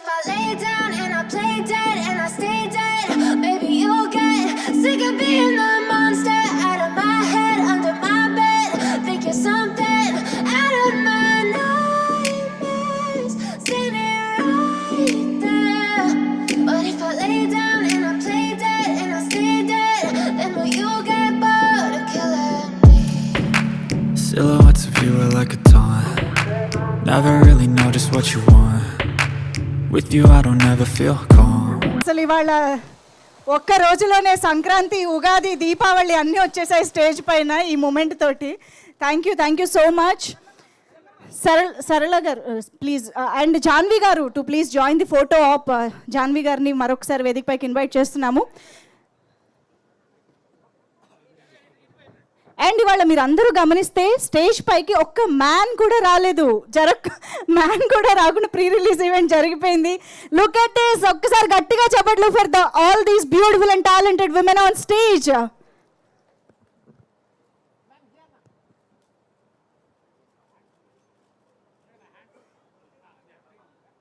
if I lay down and I play dead and I stay dead, maybe you'll get sick of being the monster out of my head, under my bed. Think you're something out of my nightmares, standing right there. But if I lay down and I play dead and I stay dead, then will you get bored of killing me? Silhouettes of you are like a taunt. Never really know just what you want. With you I don't ever feel calm. అసలు ఇవాళ ఒక్క రోజులోనే సంక్రాంతి, ఉగాది, దీపావళి అన్నీ వచ్చేసాయి stage పైన ఈ moment తోటి. Thank you so much. Sarala garu please, and Janvi garu too please join the photo op. Janvi గారిని మరొకసారి వేదిక పైకి ఇన్వైట్ చేస్తున్నాము. అండ్ ఇవాళ మీరు అందరూ గమనిస్తే స్టేజ్ పైకి ఒక్క మ్యాన్ కూడా రాలేదు. మ్యాన్ కూడా రాకుండా ప్రీ రిలీజ్ ఈవెంట్ జరిగిపోయింది. Look at this. ఒక్కసారి గట్టిగా చెప్పట్లు for the all these beautiful and talented women on stage.